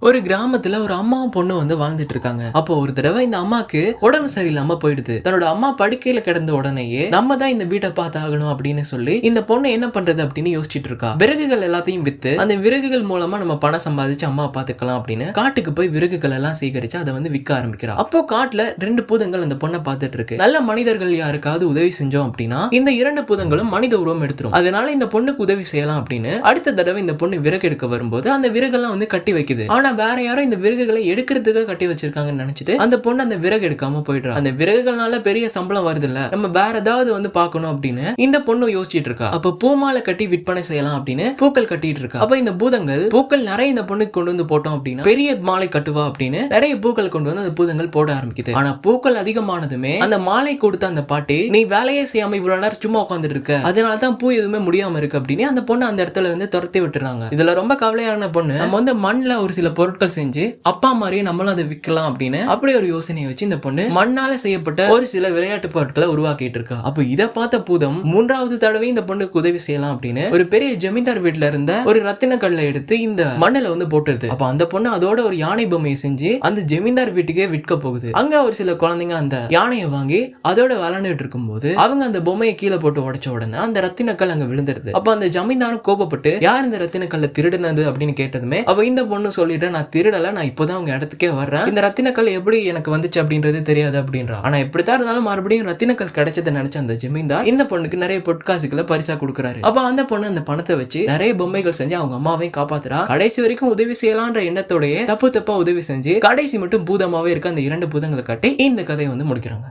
ஒரு கிராமத்துல ஒரு அம்மாவும் பொண்ணு வந்து வாழ்ந்துட்டு இருக்காங்க. அப்போ ஒரு தடவை இந்த அம்மாக்கு உடம்பு சரியில்லாம போயிடுது. தன்னோட அம்மா படுக்கையில கிடந்த உடனேயே நம்ம தான் இந்த வீட்டை பார்த்தாகணும் அப்படின்னு சொல்லி இந்த பொண்ணு என்ன பண்றது அப்படின்னு யோசிச்சுட்டு இருக்கா. விறகுகள் எல்லாத்தையும் வித்து அந்த விறகுகள் மூலமா நம்ம பணம் சம்பாதிச்சு அம்மா பாத்துக்கலாம் அப்படின்னு காட்டுக்கு போய் விறகுகள் எல்லாம் சேகரிச்சு அதை வந்து விற்க ஆரம்பிக்கிறா. அப்போ காட்டுல 2 பூதங்கள் அந்த பொண்ணை பார்த்துட்டு இருக்கு. நல்ல மனிதர்கள் யாருக்காவது உதவி செஞ்சோம் அப்படின்னா இந்த 2 பூதங்களும் மனித உருவம் எடுத்துரும். அதனால இந்த பொண்ணுக்கு உதவி செய்யலாம் அப்படின்னு அடுத்த தடவை இந்த பொண்ணு விறகு எடுக்க வரும்போது அந்த விறகெல்லாம் வந்து கட்டி வைக்குது. ஆனா வேற யாரும் இந்த விறகுகளை எடுக்கிறதுக்கு கட்டி வச்சிருக்காங்கன்னு நினைச்சிட்டு அந்த பொண்ணு அந்த விறகு எடுக்காம போயிடுறா. அந்த விறகுகள்னால பெரிய சம்பளம் வருது இல்ல, நம்ம வேற ஏதாவது வந்து பார்க்கணும் அப்படின்னு இந்த பொண்ணு யோசிச்சுட்டு இருக்கா. அப்ப பூமாலை கட்டி விற்பனை செய்யலாம் அப்படின்னு பூக்கள் கட்டிட்டு இருக்கா. அப்ப இந்த பூதங்கள் பூக்கள் நிறைய இந்த பொண்ணுக்கு கொண்டு வந்து போட்டோம் அப்படின்னா பெரிய மாலை கட்டுவா அப்படின்னு நிறைய பூக்கள் கொண்டு வந்து அந்த பூதங்கள் போட ஆரம்பிக்குது. ஆனா பூக்கள் அதிகமானதுமே அந்த மாலை கொடுத்த அந்த பாட்டி, நீ வேலையே செய்யாம இவ்வளவு நேரம் சும்மா உட்காந்துட்டு இருக்க, அதனாலதான் பூ எதுவுமே முடியாம இருக்கு அப்படின்னு அந்த பொண்ணு அந்த இடத்துல வந்து துரத்தி விட்டுறாங்க. இதுல ரொம்ப கவலையான பொண்ணு, நம்ம வந்து மண்ணில் ஒரு சில பொருட்கள் செஞ்சு அப்பா மாதிரியே நம்மளும் அதை விற்கலாம் அப்படின்னு அப்படி ஒரு யோசனையை வச்சு இந்த பொண்ணு மண்ணால செய்யப்பட்ட ஒரு சில விளையாட்டு பொருட்களை உருவாக்கிட்டு இருக்கா. அப்போ இதை பார்த்த பூதம் 3வது தடவை இந்த பொண்ணுக்கு உதவி செய்யலாம் அப்படின்னு ஒரு பெரிய ஜமீன்தார் வீட்டுல இருந்த ஒரு ரத்தின கல்லை எடுத்து இந்த மண்ணில வந்து போட்டுருது. அப்ப அந்த பொண்ணு அதோட ஒரு யானை பொம்மையை செஞ்சு அந்த ஜமீன்தார் வீட்டுக்கே விற்க போகுது. அங்க ஒரு சில குழந்தைங்க அந்த யானையை வாங்கி அதோட விளையாண்டுட்டு இருக்கும் போது அவங்க அந்த பொம்மையை கீழே போட்டு உடைச்ச உடனே அந்த ரத்தினக்கல் அங்க விழுந்துருது. அப்ப அந்த ஜமீன்தாரும் கோபப்பட்டு யார் இந்த ரத்தினக்கல்ல திருடுனது அப்படின்னு கேட்டதுமே அவ இந்த பொண்ணு சொல்லிட்டு, நான் திருடல, நான் இப்போதான் உங்க இடத்துக்கே வர்றேன், இந்த ரத்தினக்கல் எப்படி எனக்கு வந்துச்சு அப்படின்றது தெரியாது அப்படின்றா. ஆனா எப்படித்தான் இருந்தாலும் மறுபடியும் ரத்தினக்கல் கிடைச்சதை நினைச்ச அந்த ஜமீன்தார் இந்த பொண்ணுக்கு நிறைய பொற்காசுகளை பரிசா கொடுக்குறாரு. அப்ப அந்த பொண்ணு அந்த பணத்தை வச்சு நிறைய பொம்மைகள் செஞ்சு அவங்க அம்மாவையும் காப்பாத்துறா. கடைசி வரைக்கும் உதவி செய்யலான்ற எண்ணத்தோடய தப்பா உதவி செஞ்சு கடைசி மட்டும் பூதமாவே இருக்க அந்த 2 பூதங்களை காட்டி இந்த கதையை வந்து முடிக்கிறாங்க.